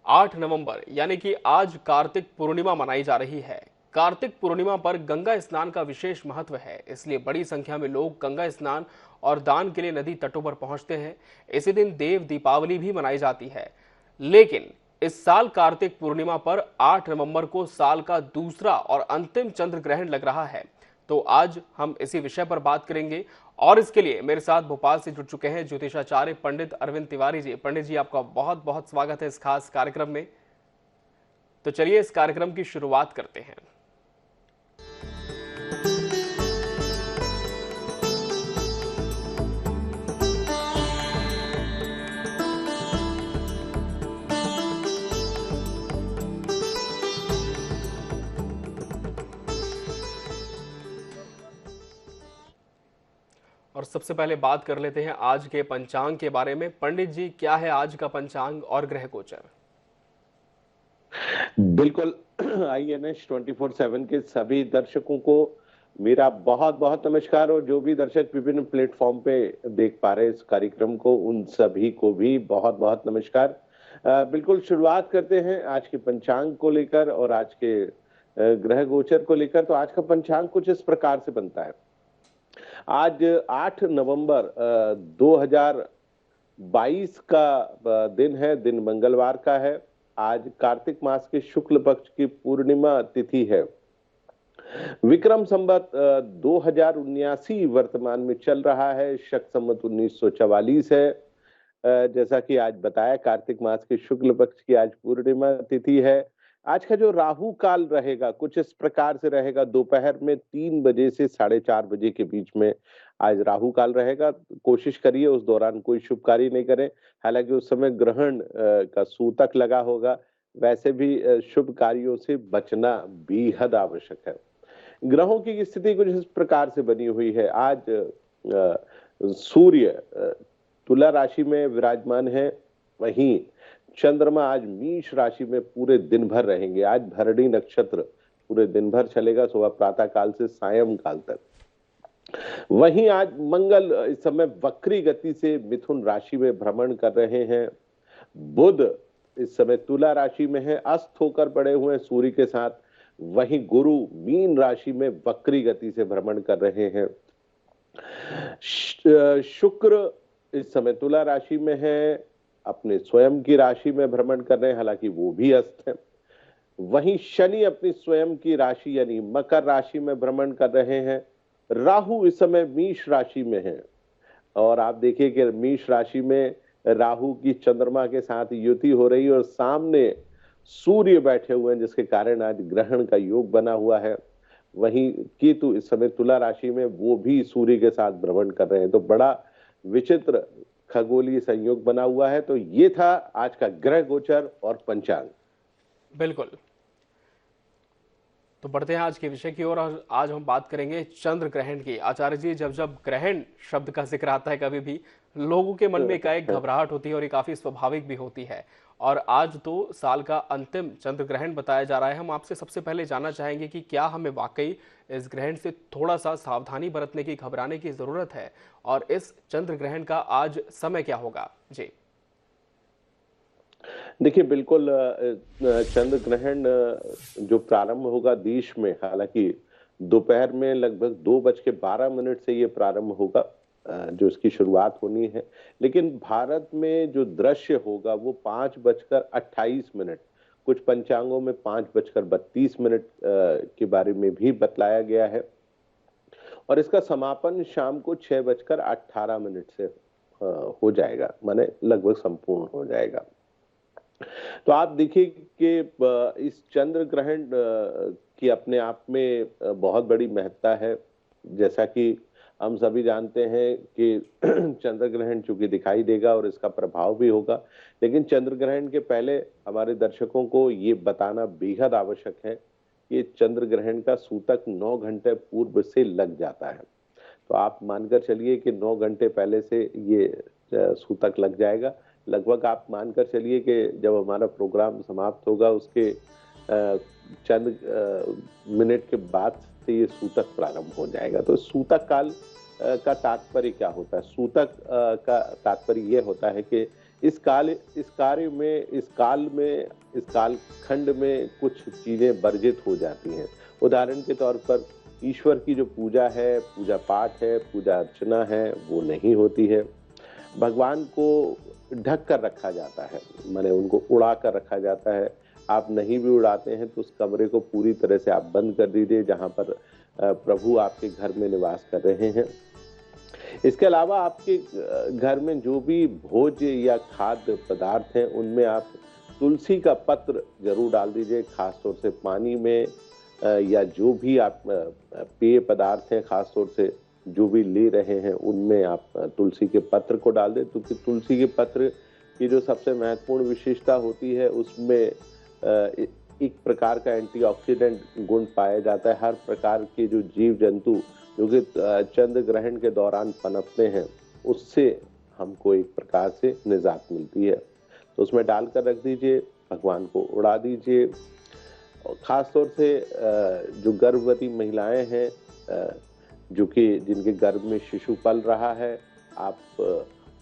8 नवंबर यानी कि आज कार्तिक पूर्णिमा मनाई जा रही है। कार्तिक पूर्णिमा पर गंगा स्नान का विशेष महत्व है, इसलिए बड़ी संख्या में लोग गंगा स्नान और दान के लिए नदी तटों पर पहुंचते हैं। इसी दिन देव दीपावली भी मनाई जाती है। लेकिन इस साल कार्तिक पूर्णिमा पर 8 नवंबर को साल का दूसरा और अंतिम चंद्र ग्रहण लग रहा है। तो आज हम इसी विषय पर बात करेंगे और इसके लिए मेरे साथ भोपाल से जुड़ चुके हैं ज्योतिषाचार्य पंडित अरविंद तिवारी जी। पंडित जी, आपका बहुत बहुत स्वागत है इस खास कार्यक्रम में। तो चलिए इस कार्यक्रम की शुरुआत करते हैं। और सबसे पहले बात कर लेते हैं आज के पंचांग के बारे में। पंडित जी, क्या है आज का पंचांग और ग्रह गोचर? बिल्कुल। INS 24/7 के सभी दर्शकों को मेरा बहुत बहुत नमस्कार, और जो भी दर्शक विभिन्न प्लेटफॉर्म पे देख पा रहे हैं इस कार्यक्रम को, उन सभी को भी बहुत बहुत नमस्कार। बिल्कुल शुरुआत करते हैं आज के पंचांग को लेकर और आज के ग्रह गोचर को लेकर। तो आज का पंचांग कुछ इस प्रकार से बनता है। आज 8 नवंबर 2022 का दिन है, दिन मंगलवार का है। आज कार्तिक मास के शुक्ल पक्ष की पूर्णिमा तिथि है। विक्रम संवत 2079 वर्तमान में चल रहा है। शक संवत 1944 है। जैसा कि आज बताया, कार्तिक मास के शुक्ल पक्ष की आज पूर्णिमा तिथि है। आज का जो राहु काल रहेगा कुछ इस प्रकार से रहेगा। दोपहर में 3 बजे से 4:30 बजे के बीच में आज राहु काल रहेगा। कोशिश करिए उस दौरान कोई शुभ कार्य नहीं करें। हालांकि उस समय ग्रहण का सूतक लगा होगा, वैसे भी शुभ कार्यों से बचना बेहद आवश्यक है। ग्रहों की स्थिति कुछ इस प्रकार से बनी हुई है। आज सूर्य तुला राशि में विराजमान है। वहीं चंद्रमा आज मीष राशि में पूरे दिन भर रहेंगे। आज भरणी नक्षत्र पूरे दिन भर चलेगा, सुबह प्रातः काल से सायं काल तक। वहीं आज मंगल इस समय वक्री गति से मिथुन राशि में भ्रमण कर रहे हैं। बुध इस समय तुला राशि में है, अस्त होकर पड़े हुए हैं सूर्य के साथ। वहीं गुरु मीन राशि में वक्री गति से भ्रमण कर रहे हैं। शुक्र इस समय तुला राशि में है, अपने स्वयं की राशि में भ्रमण कर रहे हैं, हालांकि वो भी अस्त है। वहीं शनि अपनी स्वयं की राशि यानी मकर राशि में भ्रमण कर रहे हैं। राहु इस समय मीष राशि में है, और आप देखिए कि मीष राशि में राहु की चंद्रमा के साथ युति हो रही है और सामने सूर्य बैठे हुए हैं, जिसके कारण आज ग्रहण का योग बना हुआ है। वहीं केतु इस समय तुला राशि में, वो भी सूर्य के साथ भ्रमण कर रहे हैं। तो बड़ा विचित्र खगोलीय संयोग बना हुआ है। तो ये था आज का ग्रह गोचर और पंचांग। बिल्कुल। तो बढ़ते हैं आज के विषय की ओर। और आज हम बात करेंगे चंद्र ग्रहण की। आचार्य जी, जब जब ग्रहण शब्द का जिक्र आता है, कभी भी लोगों के मन में एकाएक घबराहट होती है और ये काफी स्वाभाविक भी होती है। और आज तो साल का अंतिम चंद्र ग्रहण बताया जा रहा है। हम आपसे सबसे पहले जानना चाहेंगे कि क्या हमें वाकई इस ग्रहण से थोड़ा सा सावधानी बरतने की, घबराने की जरूरत है, और इस चंद्र ग्रहण का आज समय क्या होगा? जी देखिए, बिल्कुल चंद्र ग्रहण जो प्रारंभ होगा देश में, हालांकि दोपहर में लगभग 2:12 से ये प्रारंभ होगा, जो इसकी शुरुआत होनी है। लेकिन भारत में जो दृश्य होगा वो 5:28, कुछ पंचांगों में 5:32 के बारे में भी बतलाया गया है। और इसका समापन शाम को 6:18 से हो जाएगा, माने लगभग संपूर्ण हो जाएगा। तो आप देखिए कि इस चंद्र ग्रहण की अपने आप में बहुत बड़ी महत्ता है। जैसा कि हम सभी जानते हैं कि चंद्र ग्रहण चूंकि दिखाई देगा और इसका प्रभाव भी होगा, लेकिन चंद्र ग्रहण के पहले हमारे दर्शकों को ये बताना बेहद आवश्यक है कि चंद्र ग्रहण का सूतक 9 घंटे पूर्व से लग जाता है। तो आप मानकर चलिए कि 9 घंटे पहले से ये सूतक लग जाएगा। लगभग आप मानकर चलिए कि जब हमारा प्रोग्राम समाप्त होगा उसके चंद मिनट के बाद से ये सूतक प्रारंभ हो जाएगा। तो सूतक काल का तात्पर्य क्या होता है? सूतक का तात्पर्य ये होता है कि इस काल खंड में कुछ चीजें वर्जित हो जाती हैं। उदाहरण के तौर पर ईश्वर की जो पूजा है, पूजा पाठ है, पूजा अर्चना है, वो नहीं होती है। भगवान को ढक कर रखा जाता है, माने उनको उड़ा कर रखा जाता है। आप नहीं भी उड़ाते हैं तो उस कमरे को पूरी तरह से आप बंद कर दीजिए जहां पर प्रभु आपके घर में निवास कर रहे हैं। इसके अलावा आपके घर में जो भी भोज्य या खाद्य पदार्थ हैं उनमें आप तुलसी का पत्र जरूर डाल दीजिए, खासतौर से पानी में या जो भी आप पेय पदार्थ हैं, खासतौर से जो भी ले रहे हैं उनमें आप तुलसी के पत्र को डाल दें, क्योंकि तुलसी के पत्र की जो सबसे महत्वपूर्ण विशेषता होती है उसमें एक प्रकार का एंटीऑक्सीडेंट गुण पाया जाता है। हर प्रकार के जो जीव जंतु जो कि चंद्र ग्रहण के दौरान पनपते हैं उससे हमको एक प्रकार से निजात मिलती है। तो उसमें डालकर रख दीजिए, भगवान को उड़ा दीजिए। खास तौर से जो गर्भवती महिलाएं हैं जो कि जिनके गर्भ में शिशु पल रहा है, आप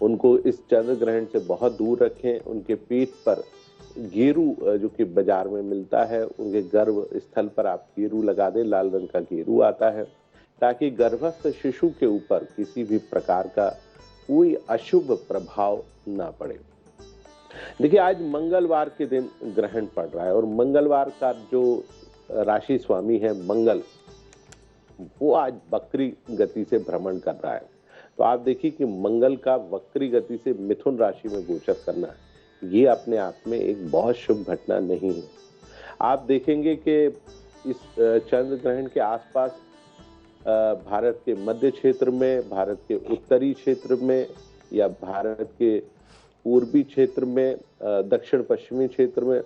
उनको इस चंद्र ग्रहण से बहुत दूर रखें। उनके पीठ पर गेरू जो कि बाजार में मिलता है, उनके गर्भ स्थल पर आप गेरू लगा दें, लाल रंग का गेरू आता है, ताकि गर्भस्थ शिशु के ऊपर किसी भी प्रकार का कोई अशुभ प्रभाव ना पड़े। देखिए, आज मंगलवार के दिन ग्रहण पड़ रहा है और मंगलवार का जो राशि स्वामी है मंगल, वो आज वक्री गति से भ्रमण कर रहा है। तो आप देखिए कि मंगल का वक्री गति से मिथुन राशि में गोचर करना है, ये अपने आप में एक बहुत शुभ घटना नहीं है। आप देखेंगे कि इस चंद्र ग्रहण के आसपास भारत के मध्य क्षेत्र में, भारत के उत्तरी क्षेत्र में या भारत के पूर्वी क्षेत्र में, दक्षिण पश्चिमी क्षेत्र में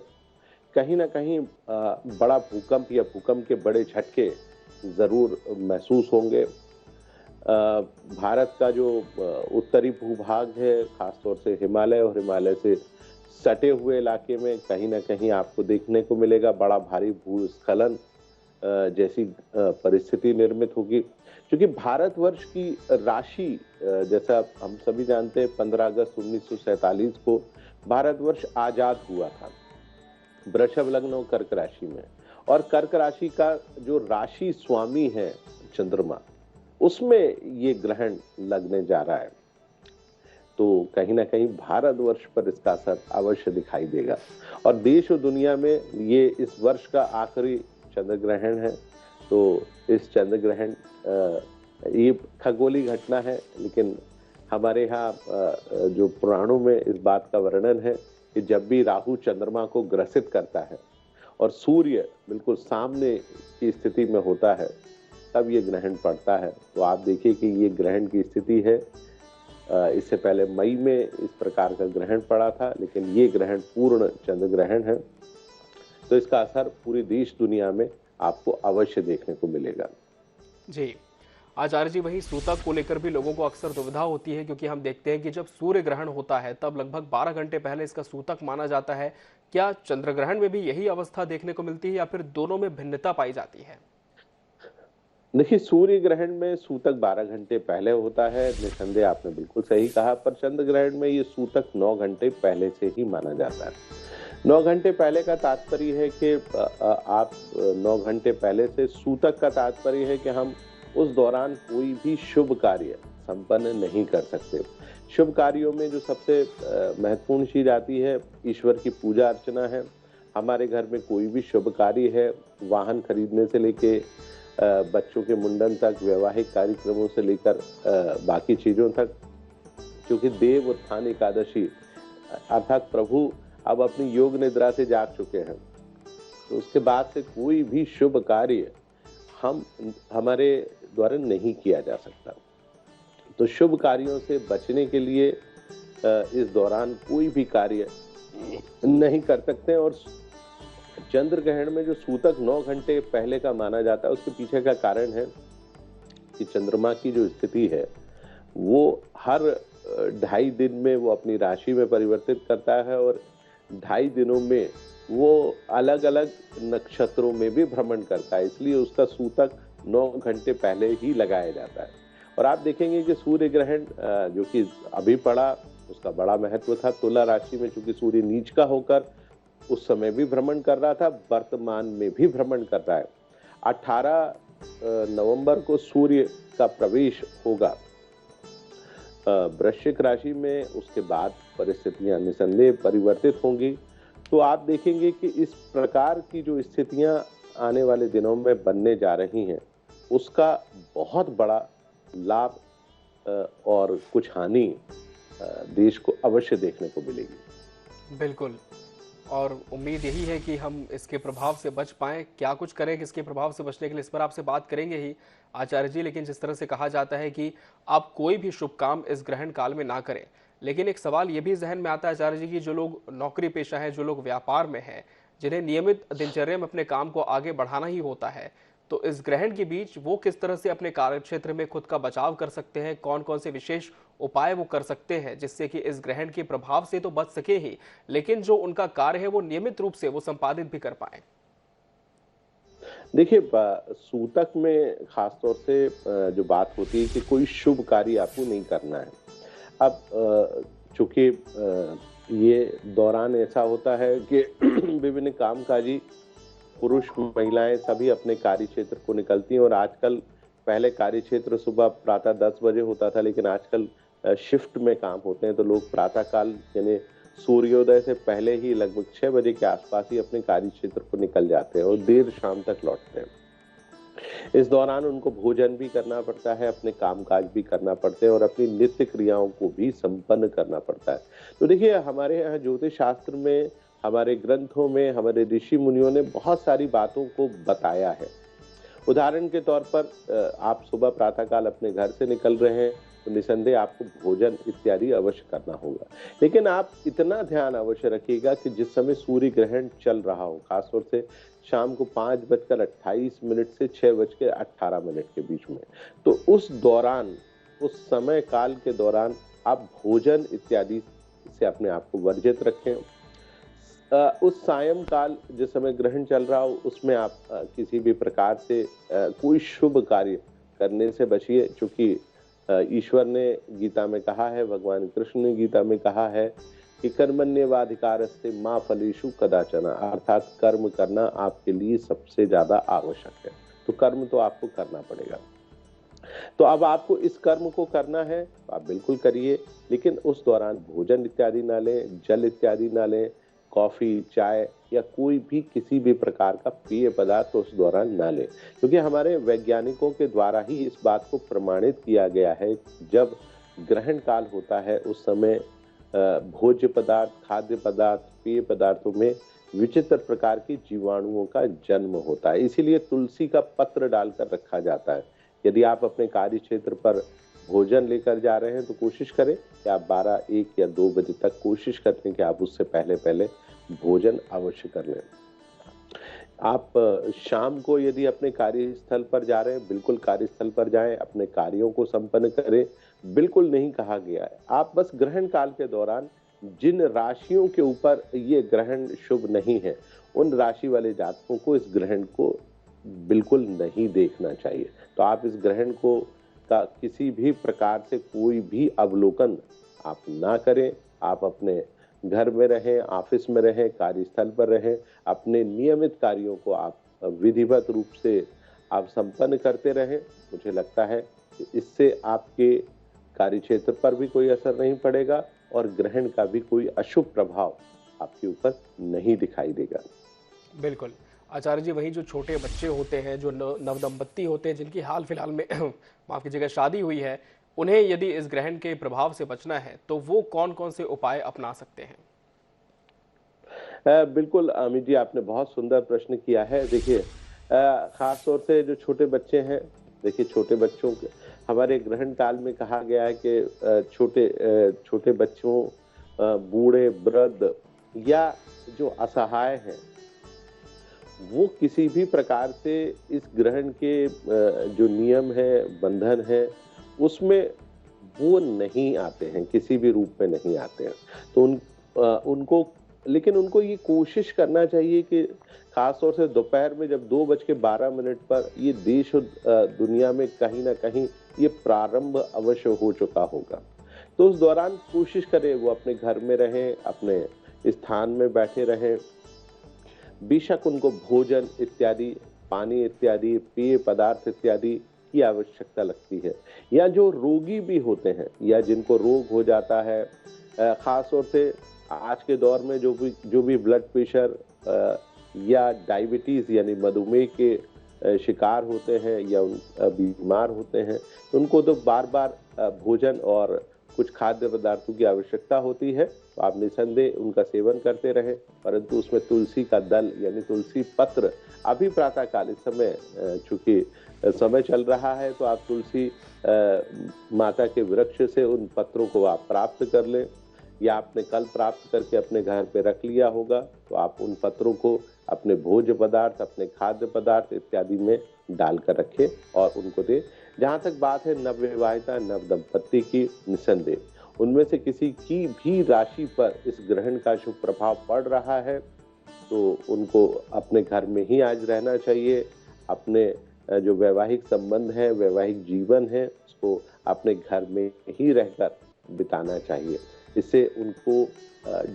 कहीं ना कहीं बड़ा भूकंप या भूकंप के बड़े झटके जरूर महसूस होंगे। भारत का जो उत्तरी भूभाग है, खासतौर से हिमालय और हिमालय से सटे हुए इलाके में कहीं ना कहीं आपको देखने को मिलेगा बड़ा भारी भूस्खलन जैसी परिस्थिति निर्मित होगी। क्योंकि भारतवर्ष की राशि, जैसा हम सभी जानते हैं, 15 अगस्त 1947 को भारतवर्ष आजाद हुआ था वृषभ लग्न और कर्क राशि में, और कर्क राशि का जो राशि स्वामी है चंद्रमा, उसमें ये ग्रहण लगने जा रहा है। तो कहीं ना कहीं भारतवर्ष पर इसका असर अवश्य दिखाई देगा और देश और दुनिया में ये इस वर्ष का आखिरी चंद्र ग्रहण है। तो इस चंद्र ग्रहण ये खगोलीय घटना है, लेकिन हमारे यहाँ जो पुराणों में इस बात का वर्णन है कि जब भी राहु चंद्रमा को ग्रसित करता है और सूर्य बिल्कुल सामने की स्थिति में होता है, तब ये ग्रहण पड़ता है। तो आप देखिए कि ये ग्रहण की स्थिति है। इससे पहले मई में इस प्रकार का ग्रहण पड़ा था, लेकिन ये ग्रहण पूर्ण चंद्र ग्रहण है। तो इसका असर पूरी देश दुनिया में आपको अवश्य देखने को मिलेगा। जी आचार्य जी, वही सूतक को लेकर भी लोगों को अक्सर दुविधा होती है, क्योंकि हम देखते हैं कि जब सूर्य ग्रहण होता है तब लगभग 12 घंटे पहले इसका सूतक माना जाता है। क्या चंद्र ग्रहण में भी यही अवस्था देखने को मिलती है या फिर दोनों में भिन्नता पाई जाती है? देखिए, सूर्य ग्रहण में सूतक 12 घंटे पहले होता है, निसंदेह आपने बिल्कुल सही कहा, पर चंद्र ग्रहण में ये सूतक 9 घंटे पहले से ही माना जाता है। 9 घंटे पहले का तात्पर्य है कि आप 9 घंटे पहले से, सूतक का तात्पर्य है कि हम उस दौरान कोई भी शुभ कार्य संपन्न नहीं कर सकते। शुभ कार्यों में जो सबसे महत्वपूर्ण चीज आती है, ईश्वर की पूजा अर्चना है। हमारे घर में कोई भी शुभ कार्य है, वाहन खरीदने से लेके बच्चों के मुंडन तक, वैवाहिक कार्यक्रमों से लेकर बाकी चीजों तक, क्योंकि देव उत्थान एकादशी अर्थात प्रभु अब अपनी योग निद्रा से जाग चुके हैं, तो उसके बाद से कोई भी शुभ कार्य हमारे द्वारा नहीं किया जा सकता। तो शुभ कार्यों से बचने के लिए इस दौरान कोई भी कार्य नहीं कर सकते। और चंद्र ग्रहण में जो सूतक 9 घंटे पहले का माना जाता है, उसके पीछे का कारण है कि चंद्रमा की जो स्थिति है वो हर 2.5 दिन में वो अपनी राशि में परिवर्तित करता है और 2.5 दिनों में वो अलग अलग नक्षत्रों में भी भ्रमण करता है, इसलिए उसका सूतक 9 घंटे पहले ही लगाया जाता है। और आप देखेंगे कि सूर्य ग्रहण जो कि अभी पड़ा उसका बड़ा महत्व था। तुला राशि में चूंकि सूर्य नीच का होकर उस समय भी भ्रमण कर रहा था, वर्तमान में भी भ्रमण कर रहा है। 18 नवंबर को सूर्य का प्रवेश होगा वृश्चिक राशि में, उसके बाद परिस्थितियां निसंदेह परिवर्तित होंगी। तो आप देखेंगे कि इस प्रकार की जो स्थितियां आने वाले दिनों में बनने जा रही हैं, उसका बहुत बड़ा लाभ और कुछ हानि देश को अवश्य देखने को मिलेगी। बिल्कुल। और उम्मीद यही है कि हम इसके प्रभाव से बच पाएँ। क्या कुछ करें कि इसके प्रभाव से बचने के लिए, इस पर आपसे बात करेंगे ही आचार्य जी। लेकिन जिस तरह से कहा जाता है कि आप कोई भी शुभ काम इस ग्रहण काल में ना करें, लेकिन एक सवाल ये भी जहन में आता है आचार्य जी की जो लोग नौकरी पेशा हैं, जो लोग व्यापार में हैं, जिन्हें नियमित दिनचर्या में अपने काम को आगे बढ़ाना ही होता है, तो इस ग्रहण के बीच वो किस तरह से अपने कार्यक्षेत्र में खुद का बचाव कर सकते हैं, कौन कौन से विशेष उपाय वो कर सकते हैं जिससे कि इस ग्रहण के प्रभाव से तो बच सके ही, लेकिन जो उनका कार्य है वो नियमित रूप से वो संपादित भी कर पाए। देखिए, सूतक में खासतौर से जो बात होती है कि कोई शुभ कार्य आपको नहीं करना है। अब चूंकि ये दौरान ऐसा होता है कि विभिन्न कामकाजी पुरुष महिलाएं सभी अपने कार्य क्षेत्र को निकलती हैं, और आजकल, पहले कार्य क्षेत्र सुबह प्रातः 10 बजे होता था, लेकिन आजकल शिफ्ट में काम होते हैं, तो लोग प्रातः काल यानी सूर्योदय से पहले ही लगभग 6 बजे के आसपास ही अपने कार्य क्षेत्र को निकल जाते हैं और देर शाम तक लौटते हैं। इस दौरान उनको भोजन भी करना पड़ता है, अपने कामकाज भी करना पड़ते हैं और अपनी नित्य क्रियाओं को भी संपन्न करना पड़ता है। तो देखिए, हमारे यहाँ ज्योतिष शास्त्र में, हमारे ग्रंथों में, हमारे ऋषि मुनियों ने बहुत सारी बातों को बताया है। उदाहरण के तौर पर आप सुबह प्रातःकाल अपने घर से निकल रहे हैं तो निसंदेह आपको भोजन इत्यादि अवश्य करना होगा, लेकिन आप इतना ध्यान अवश्य रखिएगा कि जिस समय सूर्य ग्रहण चल रहा हो, खासतौर से शाम को 5:28 से 6:18 के बीच में, तो उस दौरान, उस समय काल के दौरान आप भोजन इत्यादि से अपने आप को वर्जित रखें। उस सायं काल जिस समय ग्रहण चल रहा हो, उसमें आप किसी भी प्रकार से कोई शुभ कार्य करने से बचिए, क्योंकि ईश्वर ने गीता में कहा है, भगवान कृष्ण ने गीता में कहा है कि कर्मण्येवाधिकारस्ते मा फलेषु कदाचन, अर्थात कर्म करना आपके लिए सबसे ज्यादा आवश्यक है। तो कर्म तो आपको करना पड़ेगा। तो अब आपको इस कर्म को करना है तो आप बिल्कुल करिए, लेकिन उस दौरान भोजन इत्यादि ना लें, जल इत्यादि ना लें, कॉफी, चाय या कोई भी किसी भी प्रकार का पेय पदार्थ उस दौरान ना लें, क्योंकि हमारे वैज्ञानिकों के द्वारा ही इस बात को प्रमाणित किया गया है। जब ग्रहण काल होता है उस समय भोज्य पदार्थ, खाद्य पदार्थ, पेय पदार्थों में विचित्र प्रकार के जीवाणुओं का जन्म होता है। इसीलिए तुलसी का पत्र डालकर रखा जाता है। यदि आप अपने कार्य क्षेत्र पर भोजन लेकर जा रहे हैं तो कोशिश करें कि आप 12, 1 या 2 बजे तक कोशिश करते हैं कि आप उससे पहले पहले भोजन अवश्य कर लें। आप शाम को यदि अपने कार्यस्थल पर जा रहे हैं, बिल्कुल कार्यस्थल पर जाएं, अपने कार्यों को संपन्न करें। बिल्कुल नहीं कहा गया है, आप बस ग्रहण काल के दौरान जिन राशियों के ऊपर ये ग्रहण शुभ नहीं है, उन राशि वाले जातकों को इस ग्रहण को बिल्कुल नहीं देखना चाहिए। तो आप इस ग्रहण को का किसी भी प्रकार से कोई भी अवलोकन आप ना करें। आप अपने घर में रहें, ऑफिस में रहें, कार्यस्थल पर रहें, अपने नियमित कार्यों को आप विधिवत रूप से आप संपन्न करते रहें। मुझे लगता है कि इससे आपके कार्यक्षेत्र पर भी कोई असर नहीं पड़ेगा और ग्रहण का भी कोई अशुभ प्रभाव आपके ऊपर नहीं दिखाई देगा। बिल्कुल आचार्य जी, वहीं जो छोटे बच्चे होते हैं, जो नवदंपत्ति होते हैं, जिनकी हाल फिलहाल में माफ कीजिएगा शादी हुई है, उन्हें यदि इस ग्रहण के प्रभाव से बचना है तो वो कौन कौन से उपाय अपना सकते हैं? बिल्कुल अमित जी, आपने बहुत सुंदर प्रश्न किया है। देखिए, खास तौर से जो छोटे बच्चे हैं, देखिए छोटे बच्चों के हमारे ग्रहण काल में कहा गया है कि छोटे बच्चों, बूढ़े, वृद्ध या जो असहाय हैं, वो किसी भी प्रकार से इस ग्रहण के जो नियम है, बंधन है, उसमें वो नहीं आते हैं, किसी भी रूप में नहीं आते हैं। तो उनको, लेकिन उनको ये कोशिश करना चाहिए कि खासतौर से दोपहर में जब 2:12 पर ये देश और दुनिया में कहीं ना कहीं ये प्रारंभ अवश्य हो चुका होगा। तो उस दौरान कोशिश करें वो अपने घर में रहें, अपने स्थान में बैठे रहें। बेशक उनको भोजन इत्यादि, पानी इत्यादि, पेय पदार्थ इत्यादि की आवश्यकता लगती है। या जो रोगी भी होते हैं या जिनको रोग हो जाता है, खास तौर से आज के दौर में जो भी ब्लड प्रेशर या डायबिटीज यानी मधुमेह के शिकार होते हैं या बीमार होते हैं, तो उनको तो बार-बार भोजन और कुछ खाद्य पदार्थों की आवश्यकता होती है। तो आप निसंदेह उनका सेवन करते रहें, परंतु उसमें तुलसी का दल यानी तुलसी पत्र अभी प्रातः काल इस समय चूंकि समय चल रहा है, तो आप तुलसी माता के वृक्ष से उन पत्रों को आप प्राप्त कर लें, या आपने कल प्राप्त करके अपने घर पे रख लिया होगा, तो आप उन पत्रों को अपने भोज्य पदार्थ, अपने खाद्य पदार्थ इत्यादि में डालकर रखें और उनको दें। जहाँ तक बात है नवविवाहिता नव दंपत्ति की, निसंदेह उनमें से किसी की भी राशि पर इस ग्रहण का शुभ प्रभाव पड़ रहा है, तो उनको अपने घर में ही आज रहना चाहिए। अपने जो वैवाहिक संबंध है, वैवाहिक जीवन है, उसको अपने घर में ही रहकर बिताना चाहिए। इससे उनको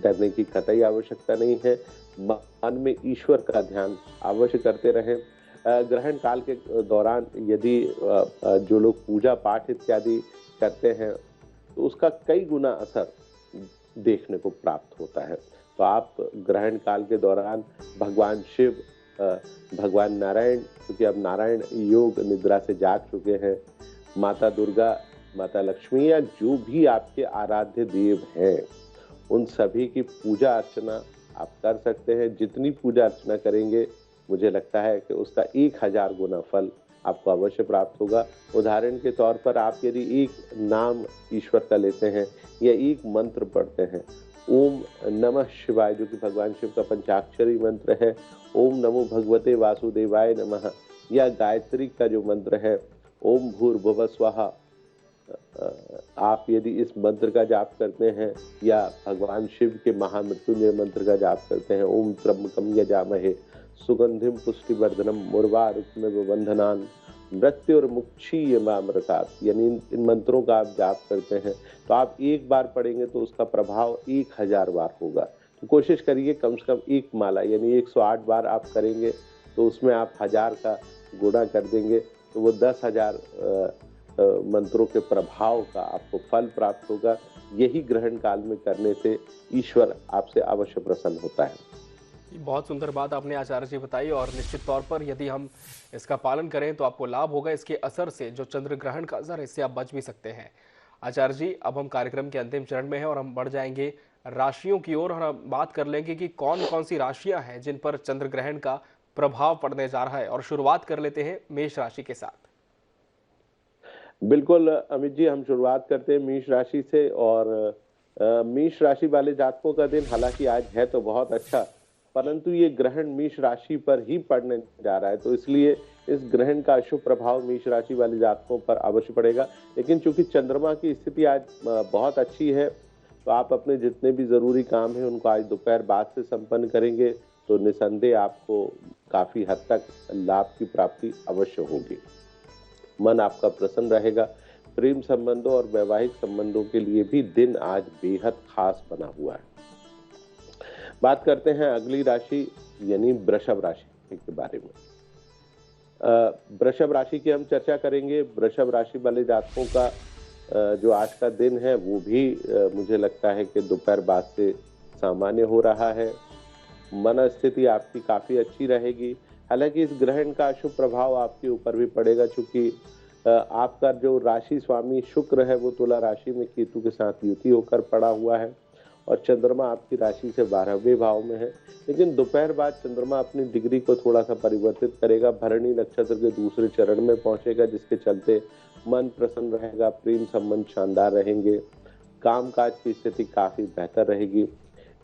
डरने की कतई आवश्यकता नहीं है। मन में ईश्वर का ध्यान अवश्य करते रहें। ग्रहण काल के दौरान यदि जो लोग पूजा पाठ इत्यादि करते हैं, तो उसका कई गुना असर देखने को प्राप्त होता है। तो आप ग्रहण काल के दौरान भगवान शिव, भगवान नारायण, क्योंकि अब नारायण योग निद्रा से जाग चुके हैं, माता दुर्गा, माता लक्ष्मी या जो भी आपके आराध्य देव हैं, उन सभी की पूजा अर्चना आप कर सकते हैं। जितनी पूजा अर्चना करेंगे, मुझे लगता है कि उसका 1000 गुना फल आपको अवश्य प्राप्त होगा। उदाहरण के तौर पर आप यदि एक नाम ईश्वर का लेते हैं या एक मंत्र पढ़ते हैं, ओम नमः शिवाय, जो कि भगवान शिव का पंचाक्षरी मंत्र है, ओम नमो भगवते वासुदेवाय नमः, या गायत्री का जो मंत्र है ओम भूर्भुवः स्वः, आप यदि इस मंत्र का जाप करते हैं, या भगवान शिव के महामृत्युंजय मंत्र का जाप करते हैं, ओम त्र्यंबकम यजामहे सुगंधिम पुष्टिवर्धनम मुर्वारुकमेव बंधनान् मृत्युर्मुक्षीयमामृतात्, यानी इन मंत्रों का आप जाप करते हैं, तो आप एक बार पढ़ेंगे तो उसका प्रभाव 1000 बार होगा। तो कोशिश करिए कम से कम एक माला यानी 108 बार आप करेंगे, तो उसमें आप 1000 का गुणा कर देंगे, तो वो 10,000 मंत्रों के प्रभाव का आपको फल प्राप्त होगा। यही ग्रहण काल में करने से ईश्वर आपसे अवश्य प्रसन्न होता है। बहुत सुंदर बात आपने आचार्य जी बताई, और निश्चित तौर पर यदि हम इसका पालन करें तो आपको लाभ होगा। इसके असर से, जो चंद्र ग्रहण का असर है, इससे आप बच भी सकते हैं। आचार्य जी, अब हम कार्यक्रम के अंतिम चरण में हैं और हम बढ़ जाएंगे राशियों की ओर, और हम बात कर लेंगे कि कौन कौन सी राशियां हैं जिन पर चंद्र ग्रहण का प्रभाव पड़ने जा रहा है। और शुरुआत कर लेते हैं मेष राशि के साथ। बिल्कुल अमित जी, हम शुरुआत करते हैं मेष राशि से। और मेष राशि वाले जातकों का दिन हालांकि आज है तो बहुत अच्छा, परंतु ये ग्रहण मेष राशि पर ही पड़ने जा रहा है, तो इसलिए इस ग्रहण का शुभ प्रभाव मेष राशि वाले जातकों पर अवश्य पड़ेगा। लेकिन चूंकि चंद्रमा की स्थिति आज बहुत अच्छी है, तो आप अपने जितने भी जरूरी काम हैं उनको आज दोपहर बाद से संपन्न करेंगे, तो निसंदेह आपको काफी हद तक लाभ की प्राप्ति अवश्य होगी। मन आपका प्रसन्न रहेगा। प्रेम संबंधों और वैवाहिक संबंधों के लिए भी दिन आज बेहद खास बना हुआ है। बात करते हैं अगली राशि यानी वृषभ राशि के बारे में। वृषभ राशि की हम चर्चा करेंगे। वृषभ राशि वाले जातकों का जो आज का दिन है वो भी मुझे लगता है कि दोपहर बाद से सामान्य हो रहा है। मन स्थिति आपकी काफी अच्छी रहेगी। हालांकि इस ग्रहण का शुभ प्रभाव आपके ऊपर भी पड़ेगा, चूंकि आपका जो राशि स्वामी शुक्र है वो तुला राशि में केतु के साथ युति होकर पड़ा हुआ है, और चंद्रमा आपकी राशि से 12वें भाव में है। लेकिन दोपहर बाद चंद्रमा अपनी डिग्री को थोड़ा सा परिवर्तित करेगा, भरणी नक्षत्र के दूसरे चरण में पहुंचेगा, जिसके चलते मन प्रसन्न रहेगा, प्रेम संबंध शानदार रहेंगे, कामकाज की स्थिति काफी बेहतर रहेगी।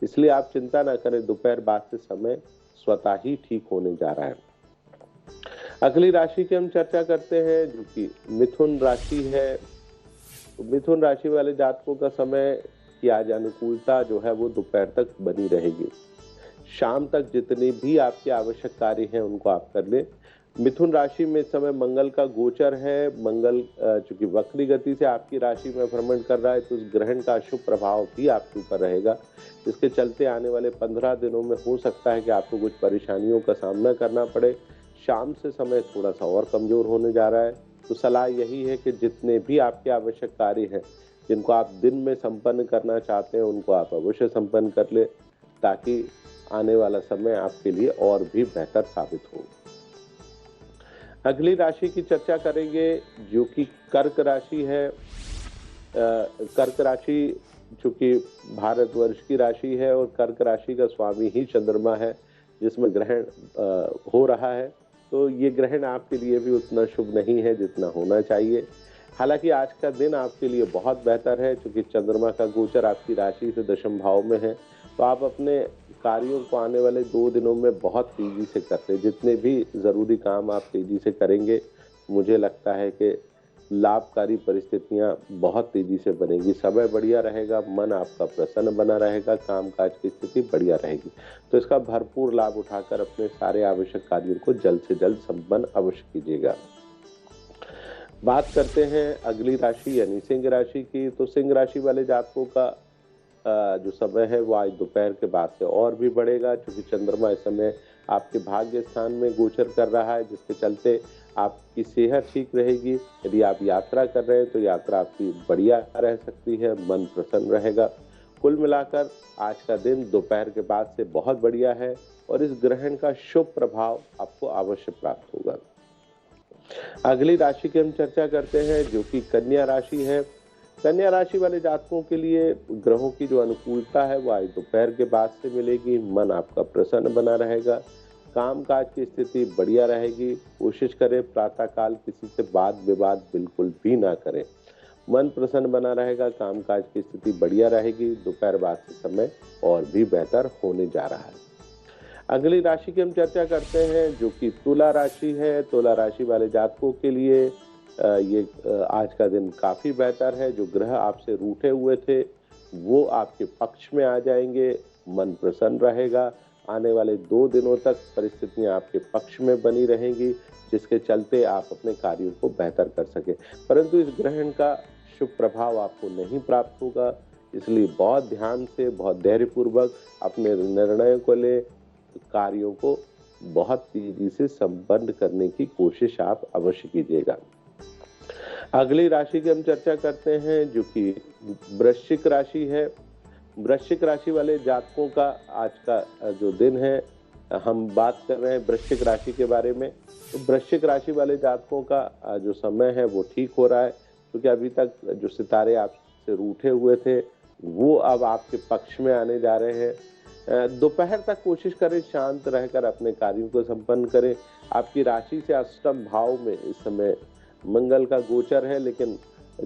इसलिए आप चिंता ना करें, दोपहर बाद से समय स्वतः ही ठीक होने जा रहा है। अगली राशि की हम चर्चा करते हैं जो कि मिथुन राशि है। तो मिथुन राशि वाले जातकों का समय की आज अनुकूलता जो है वो दोपहर तक बनी रहेगी। शाम तक जितने भी आपके आवश्यक कार्य हैं उनको आप कर लें। मिथुन राशि में इस समय मंगल का गोचर है। मंगल चूंकि वक्री गति से आपकी राशि में भ्रमण कर रहा है, तो उस ग्रहण का अशुभ प्रभाव भी आपके ऊपर रहेगा, जिसके चलते आने वाले 15 दिनों में हो सकता है कि आपको कुछ परेशानियों का सामना करना पड़े। शाम से समय थोड़ा सा और कमजोर होने जा रहा है, तो सलाह यही है कि जितने भी आपके आवश्यक कार्य हैं, जिनको आप दिन में संपन्न करना चाहते हैं, उनको आप अवश्य संपन्न कर ले, ताकि आने वाला समय आपके लिए और भी बेहतर साबित हो। अगली राशि की चर्चा करेंगे, जो कि कर्क राशि है। कर्क राशि चूंकि भारतवर्ष की राशि है और कर्क राशि का स्वामी ही चंद्रमा है, जिसमें ग्रहण हो रहा है, तो ये ग्रहण आपके लिए भी उतना शुभ नहीं है जितना होना चाहिए। हालांकि आज का दिन आपके लिए बहुत बेहतर है, क्योंकि चंद्रमा का गोचर आपकी राशि से दशम भाव में है, तो आप अपने कार्यों को आने वाले 2 दिनों में बहुत तेजी से करते, जितने भी जरूरी काम आप तेजी से करेंगे, मुझे लगता है कि लाभकारी परिस्थितियां बहुत तेजी से बनेगी। समय बढ़िया रहेगा, मन आपका प्रसन्न बना रहेगा, कामकाज की स्थिति बढ़िया रहेगी, तो इसका भरपूर लाभ उठाकर अपने सारे आवश्यक कार्यों को जल्द से जल्द संपन्न अवश्य कीजिएगा। बात करते हैं अगली राशि यानी सिंह राशि की। तो सिंह राशि वाले जातकों का जो समय है वो आज दोपहर के बाद से और भी बढ़ेगा, क्योंकि चंद्रमा इस समय आपके भाग्य स्थान में गोचर कर रहा है, जिसके चलते आपकी सेहत ठीक रहेगी। यदि आप यात्रा कर रहे हैं तो यात्रा आपकी बढ़िया रह सकती है, मन प्रसन्न रहेगा। कुल मिलाकर आज का दिन दोपहर के बाद से बहुत बढ़िया है और इस ग्रहण का शुभ प्रभाव आपको अवश्य प्राप्त होगा। अगली राशि की हम चर्चा करते हैं, जो कि कन्या राशि है। कन्या राशि वाले जातकों के लिए ग्रहों की जो अनुकूलता है वो आज दोपहर के बाद से मिलेगी। मन आपका प्रसन्न बना रहेगा, कामकाज की स्थिति बढ़िया रहेगी। कोशिश करें प्रातःकाल किसी से वाद विवाद बिल्कुल भी ना करें। मन प्रसन्न बना रहेगा, कामकाज की स्थिति बढ़िया रहेगी। दोपहर बाद से समय और भी बेहतर होने जा रहा है। अगली राशि की हम चर्चा करते हैं, जो कि तुला राशि है। तुला राशि वाले जातकों के लिए ये आज का दिन काफी बेहतर है। जो ग्रह आपसे रूठे हुए थे वो आपके पक्ष में आ जाएंगे, मन प्रसन्न रहेगा। आने वाले 2 दिनों तक परिस्थितियां आपके पक्ष में बनी रहेंगी, जिसके चलते आप अपने कार्यों को बेहतर कर सके। परंतु इस ग्रहण का शुभ प्रभाव आपको नहीं प्राप्त होगा, इसलिए बहुत ध्यान से, बहुत धैर्यपूर्वक अपने निर्णय को ले, कार्यों को बहुत तेजी से संपन्न करने की कोशिश आप अवश्य कीजिएगा। अगली राशि की हम चर्चा करते हैं, जो कि वृश्चिक राशि है। वृश्चिक राशि वाले जातकों का आज का जो दिन है, हम बात कर रहे हैं वृश्चिक राशि के बारे में। तो वृश्चिक राशि वाले जातकों का जो समय है वो ठीक हो रहा है, क्योंकि अभी तक जो सितारे आपसे रूठे हुए थे वो अब आपके पक्ष में आने जा रहे हैं। दोपहर तक कोशिश करें शांत रहकर अपने कार्यों को संपन्न करें। आपकी राशि से अष्टम भाव में इस समय मंगल का गोचर है, लेकिन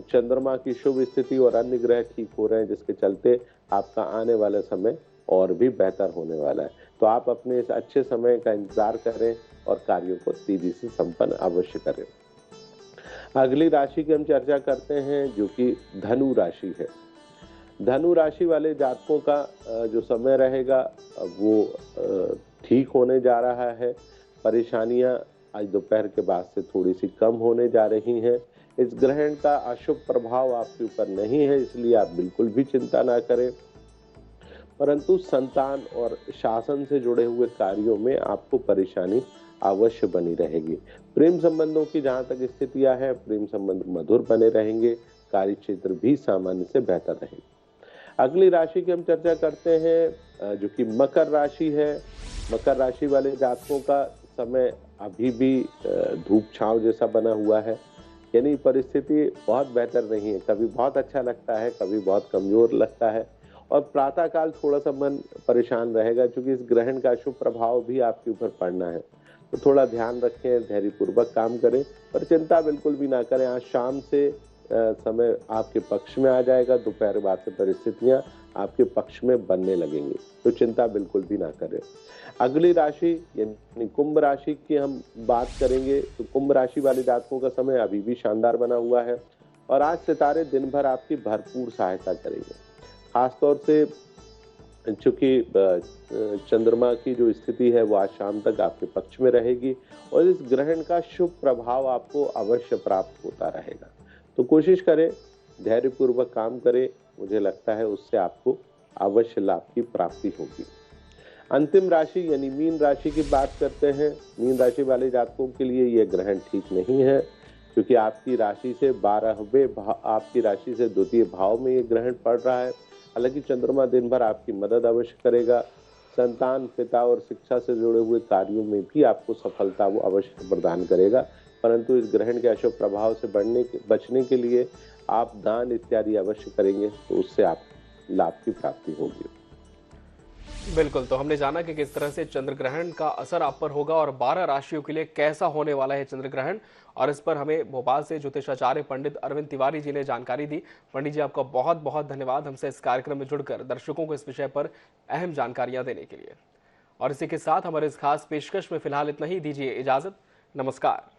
चंद्रमा की शुभ स्थिति और अन्य ग्रह ठीक हो रहे हैं, जिसके चलते आपका आने वाला समय और भी बेहतर होने वाला है। तो आप अपने इस अच्छे समय का इंतजार करें और कार्यों को तेजी से संपन्न अवश्य करें। अगली राशि की हम चर्चा करते हैं, जो कि धनु राशि है। धनु राशि वाले जातकों का जो समय रहेगा वो ठीक होने जा रहा है। परेशानियां आज दोपहर के बाद से थोड़ी सी कम होने जा रही हैं। इस ग्रहण का अशुभ प्रभाव आपके ऊपर नहीं है, इसलिए आप बिल्कुल भी चिंता ना करें। परंतु संतान और शासन से जुड़े हुए कार्यों में आपको परेशानी अवश्य बनी रहेगी। प्रेम संबंधों की जहां तक स्थितियां हैं, प्रेम संबंध मधुर बने रहेंगे। कार्य क्षेत्र भी सामान्य से बेहतर रहेगी। अगली राशि की हम चर्चा करते हैं, जो कि मकर राशि है। मकर राशि वाले जातकों का समय अभी भी धूप छांव जैसा बना हुआ है, यानी परिस्थिति बहुत बेहतर नहीं है। कभी बहुत अच्छा लगता है, कभी बहुत कमजोर लगता है, और प्रातःकाल थोड़ा सा मन परेशान रहेगा, क्योंकि इस ग्रहण का शुभ प्रभाव भी आपके ऊपर पड़ना है। तो थोड़ा ध्यान रखें, धैर्यपूर्वक काम करें, पर चिंता बिल्कुल भी ना करें। आज शाम से समय आपके पक्ष में आ जाएगा। दोपहर बाद से परिस्थितियां आपके पक्ष में बनने लगेंगी, तो चिंता बिल्कुल भी ना करें। अगली राशि यानी कुंभ राशि की हम बात करेंगे। तो कुंभ राशि वाले जातकों का समय अभी भी शानदार बना हुआ है, और आज सितारे दिन भर आपकी भरपूर सहायता करेंगे। खासतौर से चूंकि चंद्रमा की जो स्थिति है वो आज शाम तक आपके पक्ष में रहेगी और इस ग्रहण का शुभ प्रभाव आपको अवश्य प्राप्त होता रहेगा। तो कोशिश करें, धैर्यपूर्वक काम करें, मुझे लगता है उससे आपको अवश्य लाभ की प्राप्ति होगी। अंतिम राशि यानी मीन राशि की बात करते हैं। मीन राशि वाले जातकों के लिए यह ग्रहण ठीक नहीं है, क्योंकि आपकी राशि से 12वें आपकी राशि से द्वितीय भाव में ये ग्रहण पड़ रहा है। हालांकि चंद्रमा दिन भर आपकी मदद अवश्य करेगा। संतान, पिता और शिक्षा से जुड़े हुए कार्यों में भी आपको सफलता वो अवश्य प्रदान करेगा, परंतु इस ग्रहण के अशुभ प्रभाव से बचने के लिए आप दान इत्यादि अवश्य करेंगे तो उससे आप लाभ की प्राप्ति होगी। बिल्कुल, तो हमने जाना कि किस तरह से चंद्र ग्रहण का असर आप पर होगा और 12 राशियों के लिए कैसा होने वाला है चंद्र ग्रहण, और इस पर हमें भोपाल से ज्योतिषाचार्य पंडित अरविंद तिवारी जी ने जानकारी दी। पंडित जी, आपका बहुत बहुत धन्यवाद हमसे इस कार्यक्रम में जुड़कर दर्शकों को इस विषय पर अहम जानकारियां देने के लिए। और इसी के साथ हमारे इस खास पेशकश में फिलहाल इतना ही। दीजिए इजाजत, नमस्कार।